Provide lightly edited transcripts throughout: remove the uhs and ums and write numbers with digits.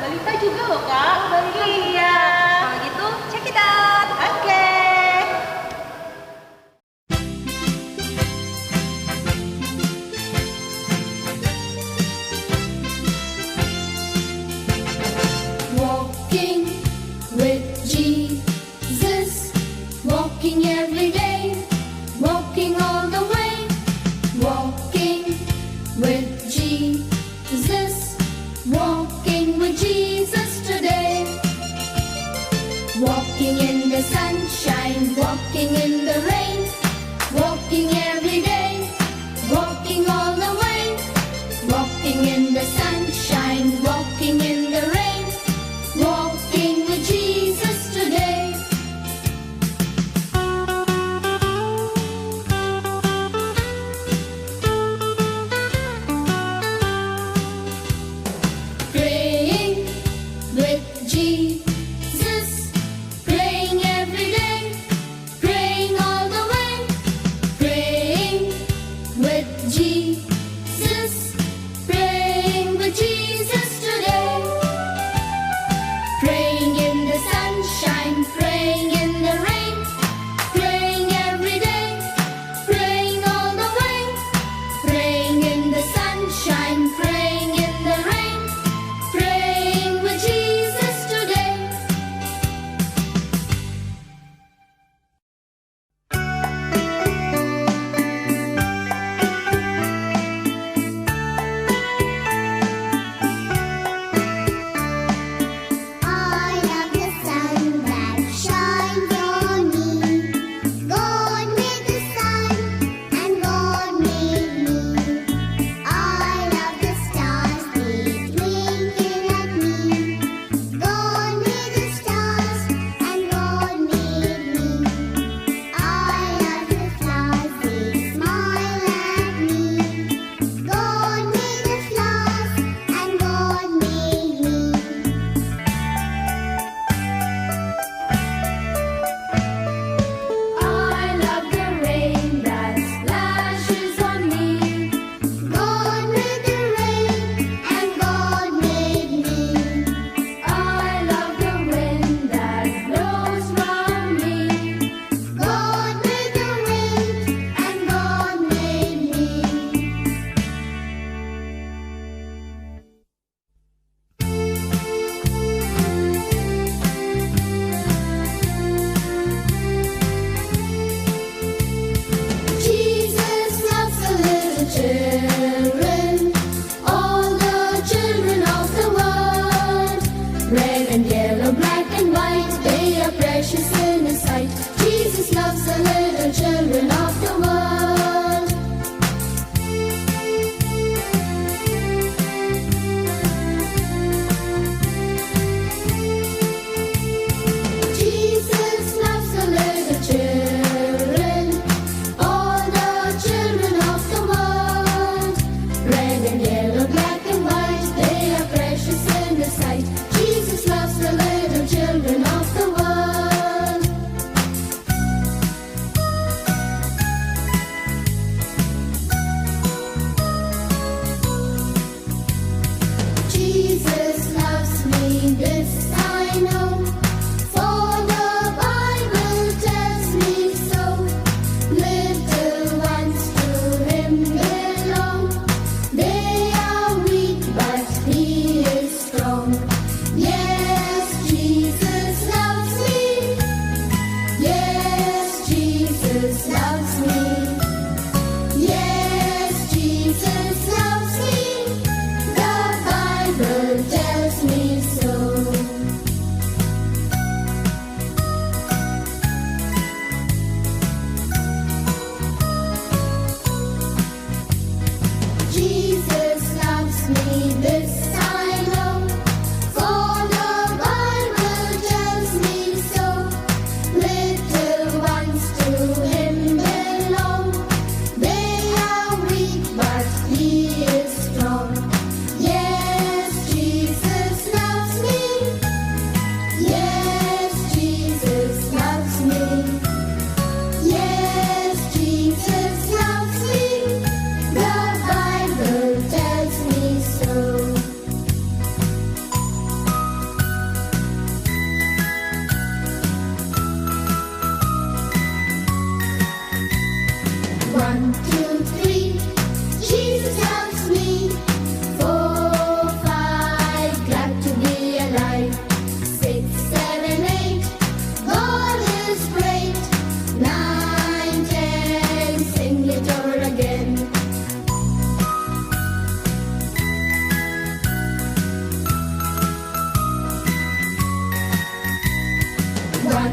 Balita juga loh Kak. Balita Iya. Kalau gitu, check it out. Oke. Walking with Jesus, walking every day, walking all the way. Walking with Jesus, walking with Jesus today. Walking in the sunshine, walking in the rain, walking every day, walking all the way. Walking in the sunshine, walking in the rain, walking with Jesus today. Praying with Jesus, praying every day, praying all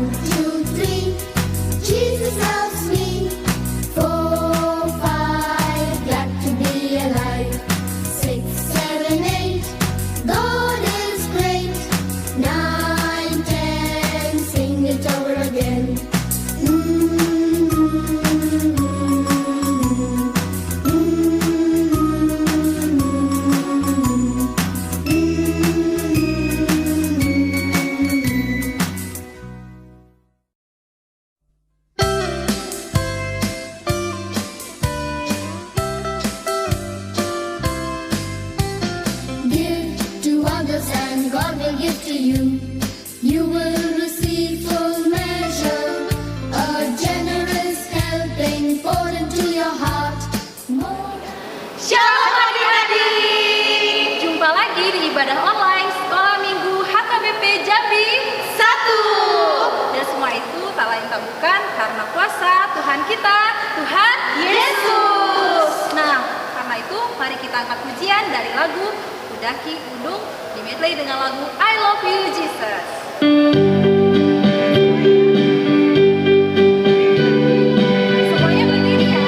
1, 2, 3. Jesus loves me. 4, 5. Glad to be alive. 6, 7, 8. God is great. 9, 10. Sing it over again. Give to others and God will give to you. You will receive full measure, a generous helping poured into your heart. More Shalom adik-adik, jumpa lagi di ibadah online Sekolah Minggu HKBP Jambi 1. Dan semua itu tak lain tak bukan karena kuasa Tuhan kita, Tuhan Yesus. Nah, karena itu mari kita angkat pujian dari lagu Udaki Undung di medley dengan lagu I Love You Jesus. Semuanya berdiri ya.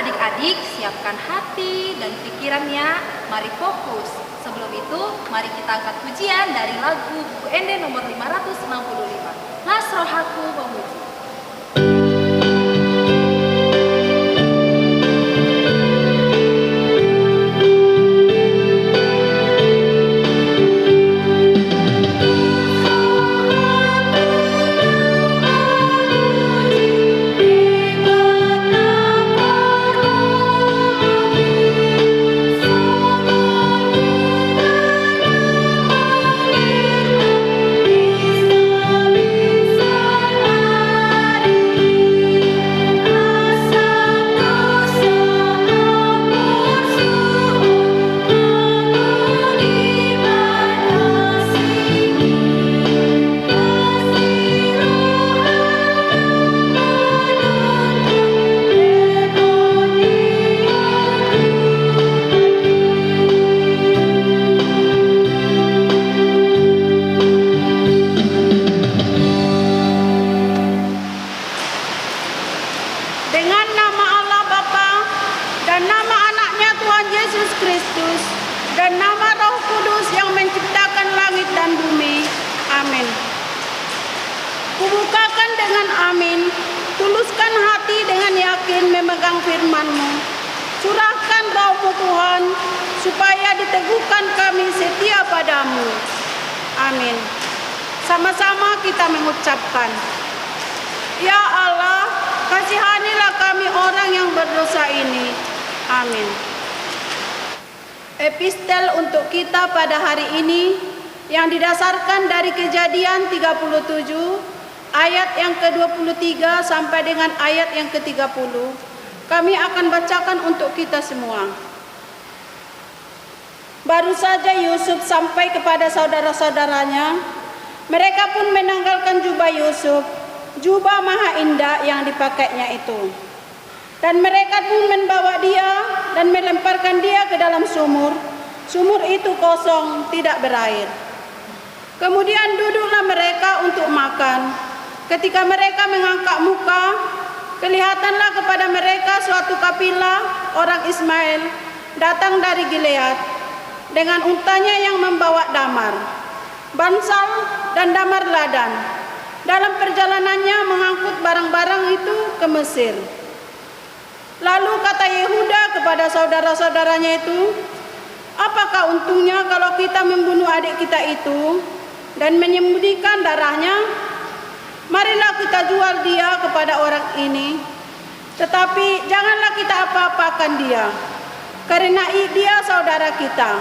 Adik-adik, siapkan hati dan pikirannya, mari fokus. Sebelum itu, mari kita angkat pujian dari lagu buku Ende nomor 565. Las rohaku memuji. Kristus, dan nama Roh Kudus yang menciptakan langit dan bumi. Amin. Kubukakan dengan amin, tuluskan hati dengan yakin memegang firman-Mu. Curahkan Roh-Mu Tuhan, supaya diteguhkan kami setia padamu. Amin. Sama-sama kita mengucapkan, Ya Allah, kasihanilah kami orang yang berdosa ini. Amin. Epistel untuk kita pada hari ini yang didasarkan dari Kejadian 37 ayat yang ke-23 sampai dengan ayat yang ke-30. Kami akan bacakan untuk kita semua. Baru saja Yusuf sampai kepada saudara-saudaranya, mereka pun menanggalkan jubah Yusuf, jubah maha indah yang dipakainya itu. Dan mereka pun membawa dia dan melemparkan dia ke dalam sumur. Sumur itu kosong, tidak berair. Kemudian duduklah mereka untuk makan. Ketika mereka mengangkat muka, kelihatanlah kepada mereka suatu kapilah orang Ismail datang dari Gilead dengan untanya yang membawa damar, bansal dan damar ladan. Dalam perjalanannya mengangkut barang-barang itu ke Mesir. Lalu kata Yehuda kepada saudara-saudaranya itu, apakah untungnya kalau kita membunuh adik kita itu dan menyembunyikan darahnya? Marilah kita jual dia kepada orang ini, tetapi janganlah kita apa-apakan dia, karena dia saudara kita,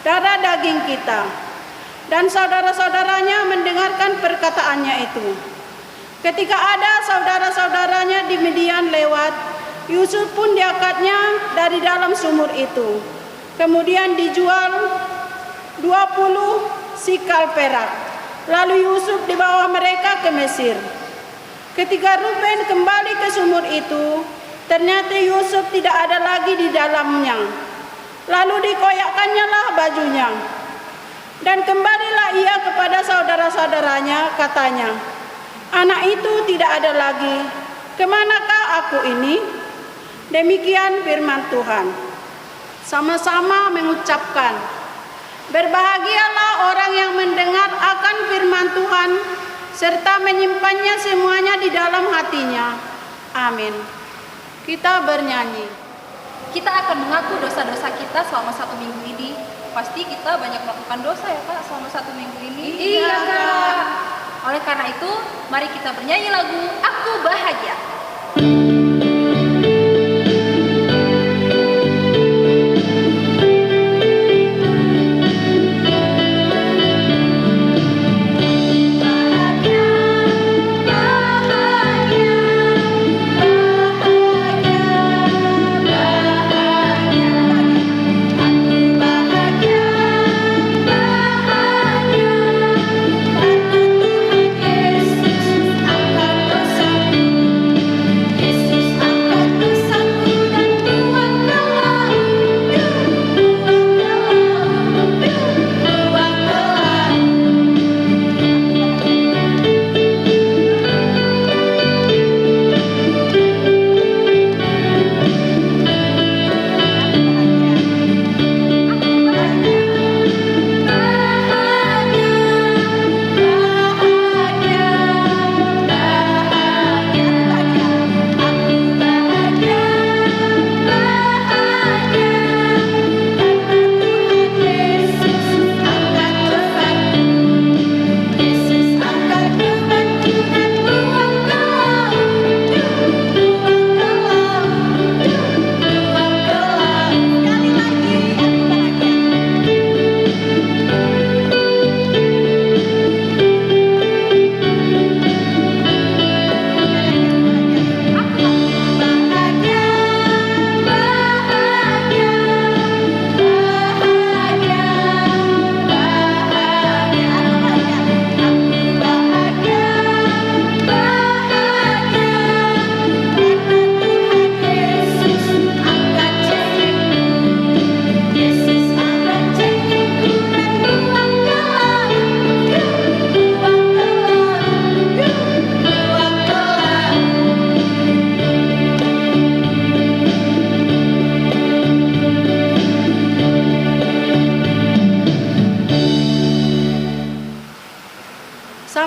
darah daging kita. Dan saudara-saudaranya mendengarkan perkataannya itu. Ketika ada saudara-saudaranya di Midian lewat, Yusuf pun diangkatnya dari dalam sumur itu. Kemudian dijual 20 sikal perak. Lalu Yusuf dibawa mereka ke Mesir. Ketika Ruben kembali ke sumur itu, ternyata Yusuf tidak ada lagi di dalamnya. Lalu dikoyakkannya lah bajunya. Dan kembalilah ia kepada saudara-saudaranya, katanya, anak itu tidak ada lagi. Kemanakah aku ini? Demikian firman Tuhan. Sama-sama mengucapkan, berbahagialah orang yang mendengar akan firman Tuhan, serta menyimpannya semuanya di dalam hatinya. Amin. Kita bernyanyi. Kita akan mengaku dosa-dosa kita selama 1 minggu ini. Pasti kita banyak melakukan dosa ya Kak selama 1 minggu ini. Iya, Kak. Oleh karena itu, mari kita bernyanyi lagu Aku Bahagia. Yesus angkat dosaku.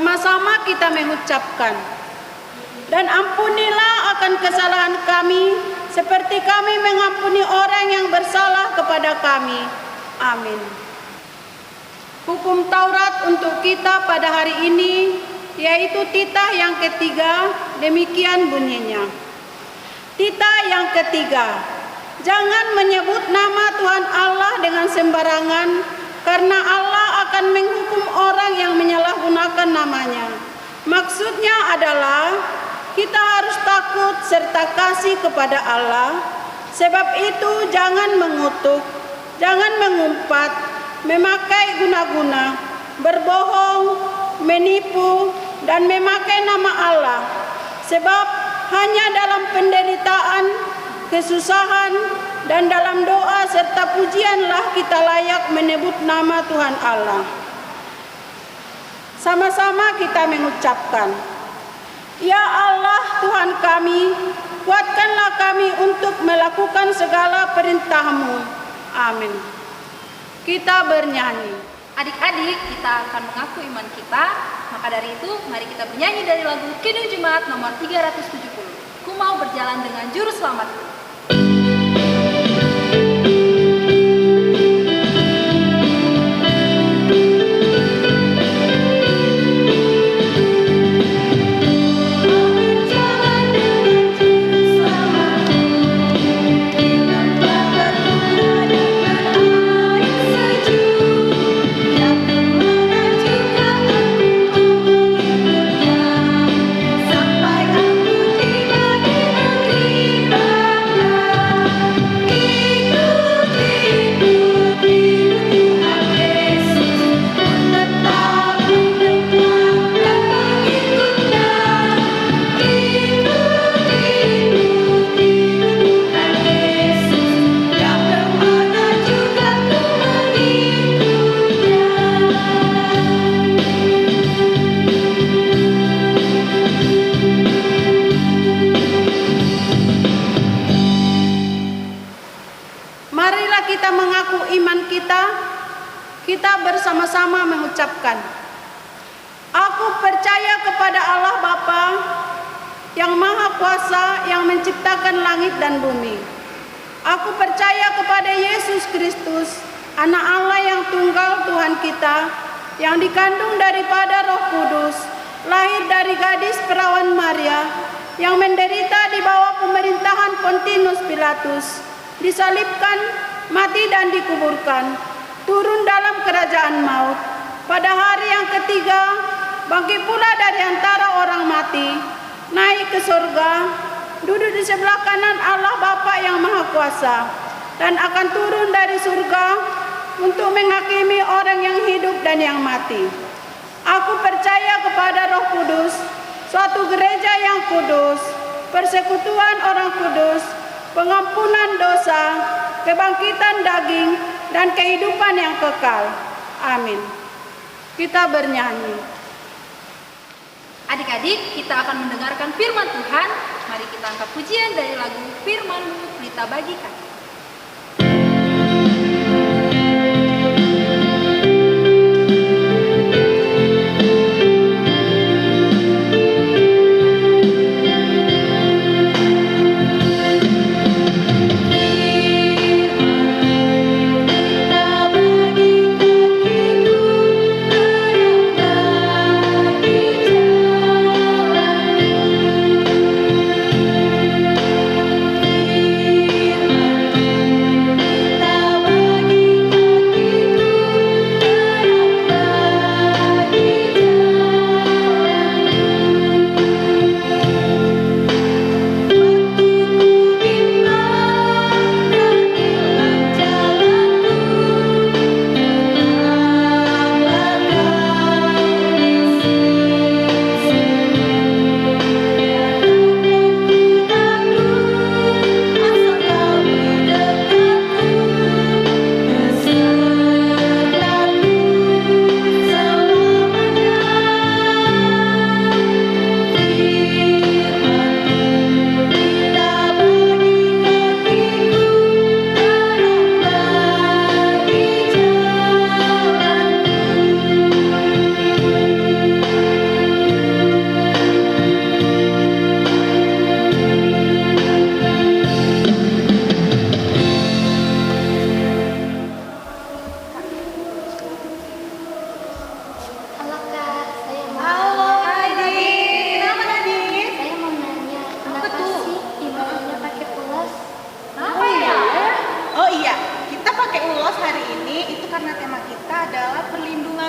Sama-sama kita mengucapkan, dan ampunilah akan kesalahan kami, seperti kami mengampuni orang yang bersalah kepada kami. Amin. Hukum Taurat untuk kita pada hari ini, yaitu titah yang ketiga, demikian bunyinya. Titah yang ketiga, jangan menyebut nama Tuhan Allah dengan sembarangan, karena Allah akan menghukum orang yang menyalahgunakan namanya. Maksudnya adalah kita harus takut serta kasih kepada Allah. Sebab itu jangan mengutuk, jangan mengumpat, memakai guna-guna, berbohong, menipu, dan memakai nama Allah. Sebab hanya dalam penderitaan, kesusahan, dan dalam doa serta pujianlah kita layak menyebut nama Tuhan Allah. Sama-sama kita mengucapkan, Ya Allah Tuhan kami, kuatkanlah kami untuk melakukan segala perintah-Mu. Amin. Kita bernyanyi. Adik-adik, kita akan mengaku iman kita. Maka dari itu, mari kita bernyanyi dari lagu Kidung Jemaat nomor 370. Ku mau berjalan dengan juru selamatku. Kita bersama-sama mengucapkan, Aku percaya kepada Allah Bapa yang Maha Kuasa yang menciptakan langit dan bumi. Aku percaya kepada Yesus Kristus, Anak Allah yang tunggal Tuhan kita, yang dikandung daripada Roh Kudus, lahir dari gadis perawan Maria, yang menderita di bawah pemerintahan Pontius Pilatus, disalibkan, mati dan dikuburkan, turun dalam kerajaan maut. Pada hari yang ketiga, bangkit pula dari antara orang mati, naik ke surga, duduk di sebelah kanan Allah Bapa yang Maha Kuasa, dan akan turun dari surga untuk menghakimi orang yang hidup dan yang mati. Aku percaya kepada Roh Kudus, suatu gereja yang kudus, persekutuan orang kudus, pengampunan dosa, kebangkitan daging, dan kehidupan yang kekal. Amin. Kita bernyanyi. Adik-adik, kita akan mendengarkan firman Tuhan. Mari kita angkat pujian dari lagu Firman-Mu Pelita Bagi Kami. Firman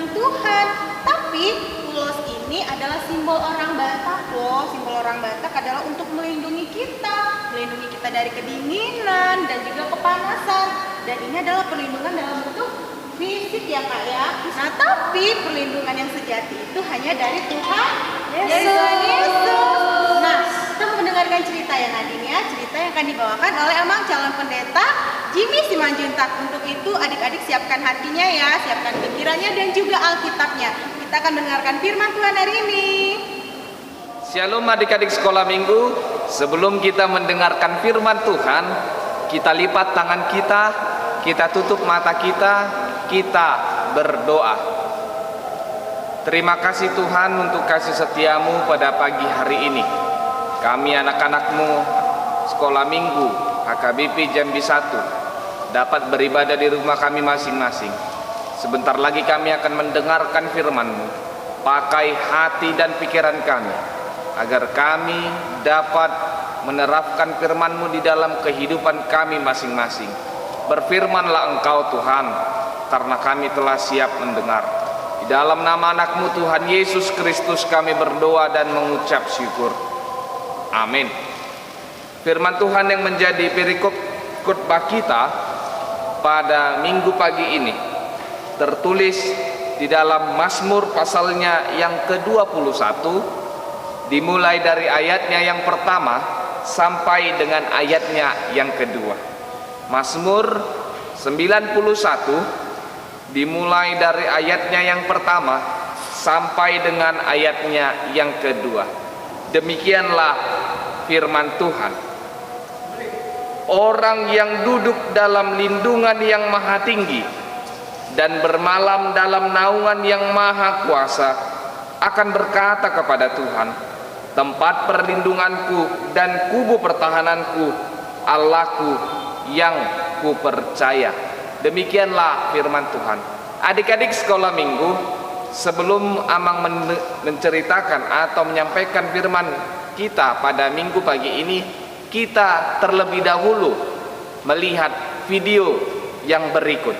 firman Tuhan. Tapi ulos ini adalah simbol orang Batak loh. Simbol orang Batak adalah untuk melindungi kita dari kedinginan dan juga kepanasan. Dan ini adalah perlindungan dalam bentuk fisik ya Kak ya. Nah tapi perlindungan yang sejati itu hanya dari Tuhan Yesus. Nah kita mendengarkan cerita ya Nadine ya. Cerita yang akan dibawakan oleh Amang calon pendeta Jimmy Simanjuntak. Untuk itu adik-adik siapkan hatinya ya, siapkan pikirannya dan juga Alkitabnya. Kita akan mendengarkan firman Tuhan hari ini. Shalom adik-adik sekolah minggu. Sebelum kita mendengarkan firman Tuhan, kita lipat tangan kita tutup mata kita berdoa. Terima kasih Tuhan untuk kasih setiamu pada pagi hari ini. Kami anak-anakmu sekolah minggu HKBP Jambi 1 dapat beribadah di rumah kami masing-masing. Sebentar lagi kami akan mendengarkan firman-Mu. Pakai hati dan pikiran kami agar kami dapat menerapkan firman-Mu di dalam kehidupan kami masing-masing. Berfirmanlah Engkau Tuhan, karena kami telah siap mendengar. Di dalam nama anak-Mu Tuhan Yesus Kristus kami berdoa dan mengucap syukur. Amin. Firman Tuhan yang menjadi perikop khotbah kita pada minggu pagi ini tertulis di dalam Mazmur pasalnya yang ke-21, dimulai dari ayatnya yang pertama sampai dengan ayatnya yang kedua. Mazmur 91 dimulai dari ayatnya yang pertama sampai dengan ayatnya yang kedua. Demikianlah firman Tuhan. Orang yang duduk dalam lindungan yang maha tinggi dan bermalam dalam naungan yang maha kuasa akan berkata kepada Tuhan, tempat perlindunganku dan kubu pertahananku, Allahku yang kupercaya. Demikianlah firman Tuhan. Adik-adik sekolah minggu, sebelum Amang menceritakan atau menyampaikan firman kita pada minggu pagi ini, kita terlebih dahulu melihat video yang berikut.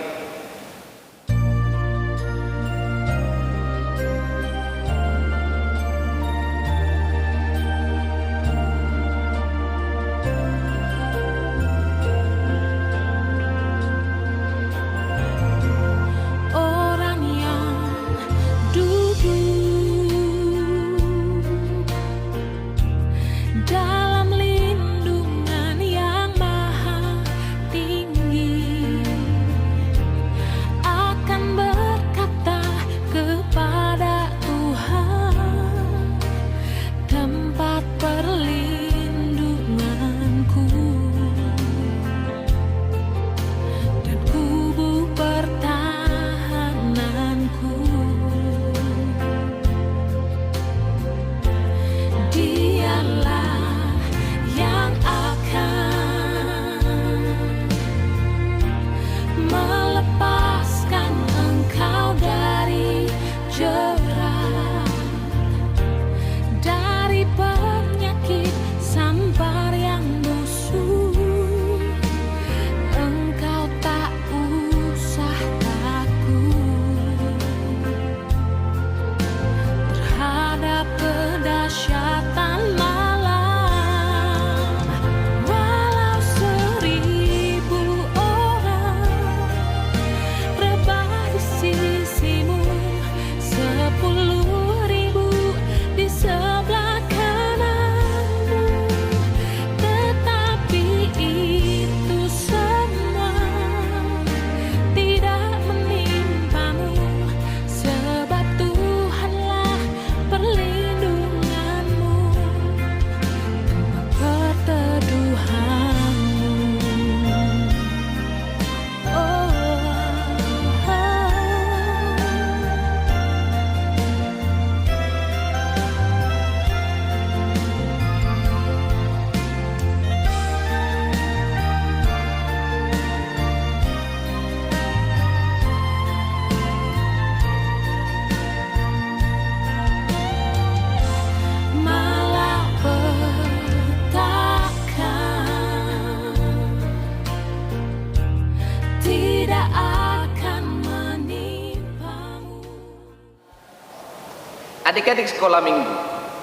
Adik-adik sekolah minggu,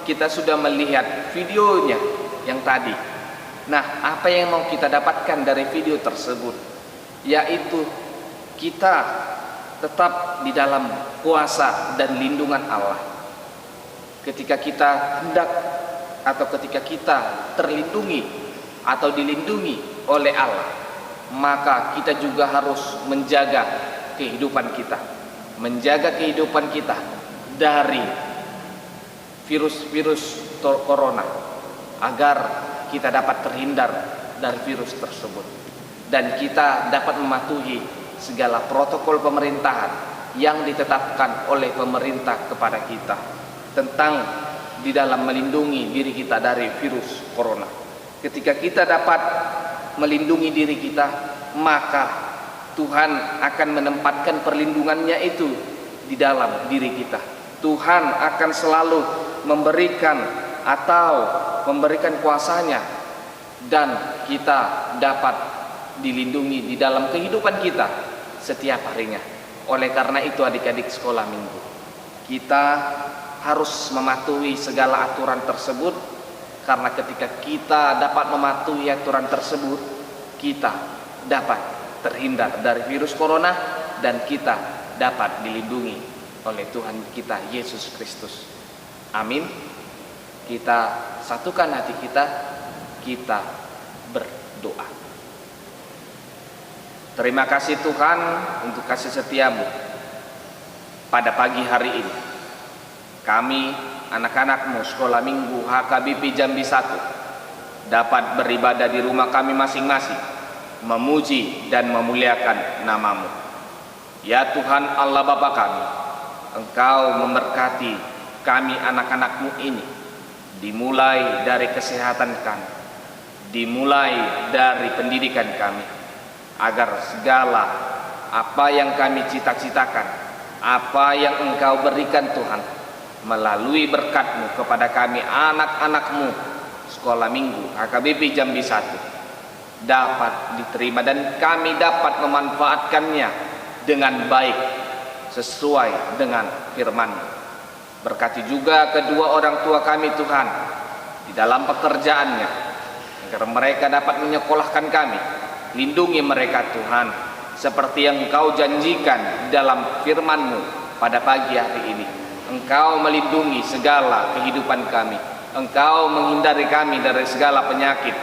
kita sudah melihat videonya yang tadi. Nah, apa yang mau kita dapatkan dari video tersebut? Yaitu kita tetap di dalam kuasa dan lindungan Allah. Ketika kita hendak atau ketika kita terlindungi atau dilindungi oleh Allah, maka kita juga harus menjaga kehidupan kita. Menjaga kehidupan kita dari virus-virus corona, agar kita dapat terhindar dari virus tersebut dan kita dapat mematuhi segala protokol pemerintahan yang ditetapkan oleh pemerintah kepada kita tentang di dalam melindungi diri kita dari virus corona. Ketika kita dapat melindungi diri kita, maka Tuhan akan menempatkan perlindungannya itu di dalam diri kita. Tuhan akan selalu memberikan atau memberikan kuasanya, dan kita dapat dilindungi di dalam kehidupan kita setiap harinya. Oleh karena itu adik-adik sekolah minggu, kita harus mematuhi segala aturan tersebut, karena ketika kita dapat mematuhi aturan tersebut, kita dapat terhindar dari virus corona dan kita dapat dilindungi oleh Tuhan kita Yesus Kristus. Amin. Kita satukan hati kita, kita berdoa. Terima kasih Tuhan untuk kasih setiamu pada pagi hari ini. Kami anak-anakmu sekolah minggu HKBP Jambi 1 dapat beribadah di rumah kami masing-masing, memuji dan memuliakan namamu. Ya Tuhan Allah Bapa kami, Engkau memberkati kami anak-anakmu ini, dimulai dari kesehatan kami, dimulai dari pendidikan kami, agar segala apa yang kami cita-citakan, apa yang Engkau berikan Tuhan, melalui berkat-Mu kepada kami anak-anak-Mu sekolah minggu HKBP Jambi 1 dapat diterima dan kami dapat memanfaatkannya dengan baik sesuai dengan firman-Mu. Berkati juga kedua orang tua kami Tuhan di dalam pekerjaannya, agar mereka dapat menyekolahkan kami. Lindungi mereka Tuhan, seperti yang Engkau janjikan dalam firman-Mu pada pagi hari ini. Engkau melindungi segala kehidupan kami, Engkau menghindari kami dari segala penyakit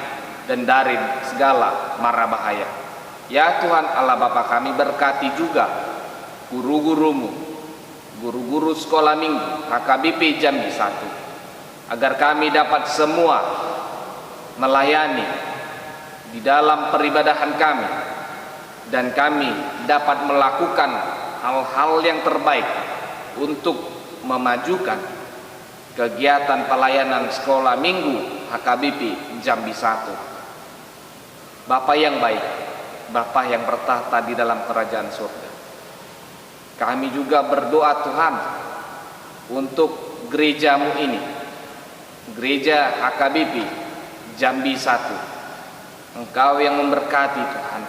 dan dari segala mara bahaya. Ya Tuhan Allah Bapa kami, berkati juga guru-gurumu, guru-guru sekolah minggu HKBP Jambi 1, agar kami dapat semua melayani di dalam peribadahan kami, dan kami dapat melakukan hal-hal yang terbaik untuk memajukan kegiatan pelayanan sekolah minggu HKBP Jambi 1. Bapa yang baik, Bapa yang bertahta di dalam kerajaan surga, kami juga berdoa Tuhan untuk gereja-Mu ini, gereja HKBP Jambi 1. Engkau yang memberkati Tuhan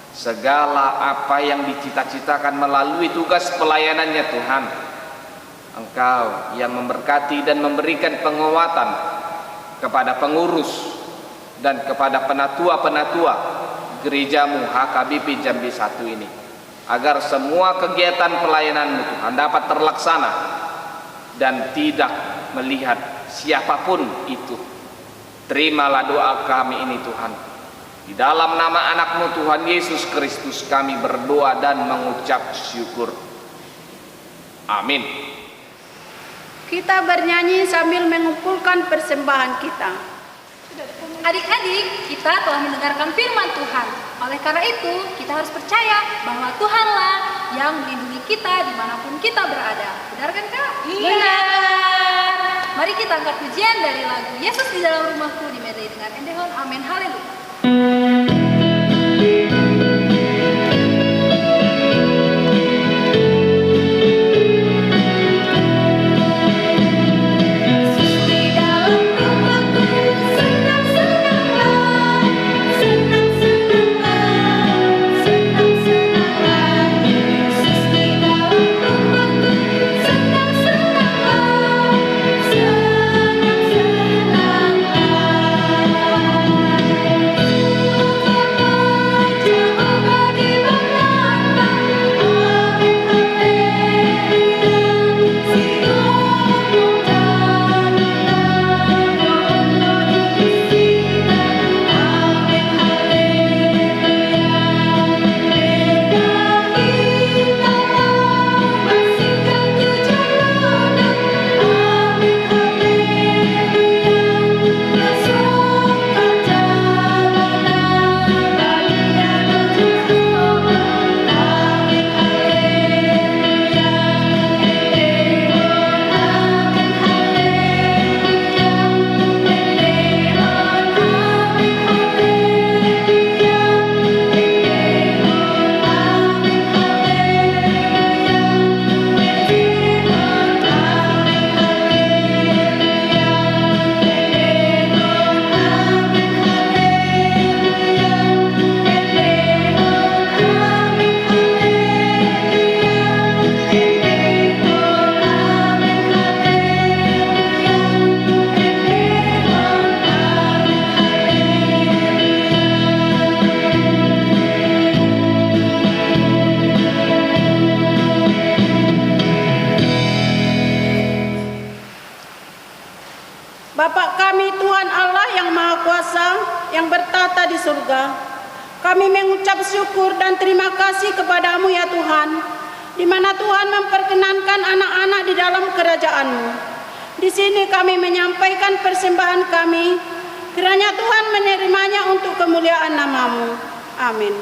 segala apa yang dicita-citakan melalui tugas pelayanannya Tuhan. Engkau yang memberkati dan memberikan penguatan kepada pengurus dan kepada penatua-penatua gereja-Mu HKBP Jambi 1 ini, agar semua kegiatan pelayanan-Mu Tuhan dapat terlaksana dan tidak melihat siapapun itu. Terimalah doa kami ini Tuhan. Di dalam nama anak-Mu Tuhan Yesus Kristus kami berdoa dan mengucap syukur. Amin. Kita bernyanyi sambil mengumpulkan persembahan kita. Adik-adik, kita telah mendengarkan firman Tuhan. Oleh karena itu, kita harus percaya bahwa Tuhanlah yang melindungi kita dimanapun kita berada. Benar kan Kak? Iya. Benar. Mari kita angkat pujian dari lagu Yesus di dalam rumahku dimedley dengan Endehon. Amin. Haleluya. Senang-senanglah kami Tuhan Allah yang Maha Kuasa yang bertata di surga, kami mengucap syukur dan terima kasih kepadamu ya Tuhan, di mana Tuhan memperkenankan anak-anak di dalam kerajaan-Mu. Di sini kami menyampaikan persembahan kami, kiranya Tuhan menerimanya untuk kemuliaan nama-Mu. Amin.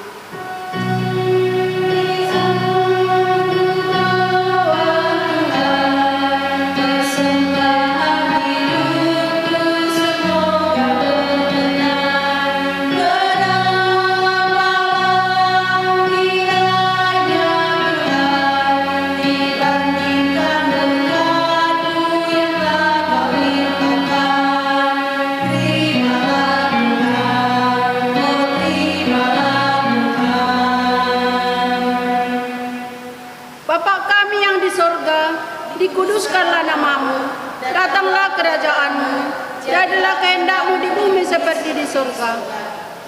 Dikuduskanlah nama-Mu, datanglah kerajaan-Mu, jadilah kehendak-Mu di bumi seperti di surga.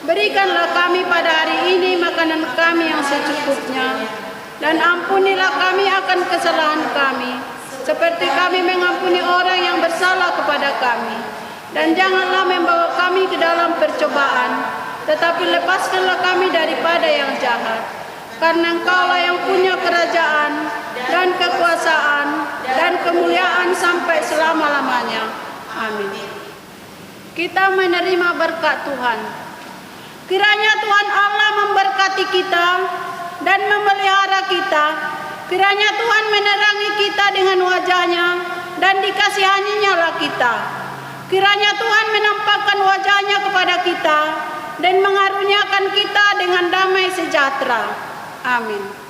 Berikanlah kami pada hari ini makanan kami yang secukupnya, dan ampunilah kami akan kesalahan kami, seperti kami mengampuni orang yang bersalah kepada kami. Dan janganlah membawa kami ke dalam percobaan, tetapi lepaskanlah kami daripada yang jahat. Karena Engkaulah yang punya kerajaan dan kekuasaan dan kemuliaan sampai selama-lamanya. Amin. Kita menerima berkat Tuhan. Kiranya Tuhan Allah memberkati kita dan memelihara kita. Kiranya Tuhan menerangi kita dengan wajah-Nya dan dikasihaninya lah kita. Kiranya Tuhan menampakkan wajah-Nya kepada kita dan mengaruniakan kita dengan damai sejahtera. Amin.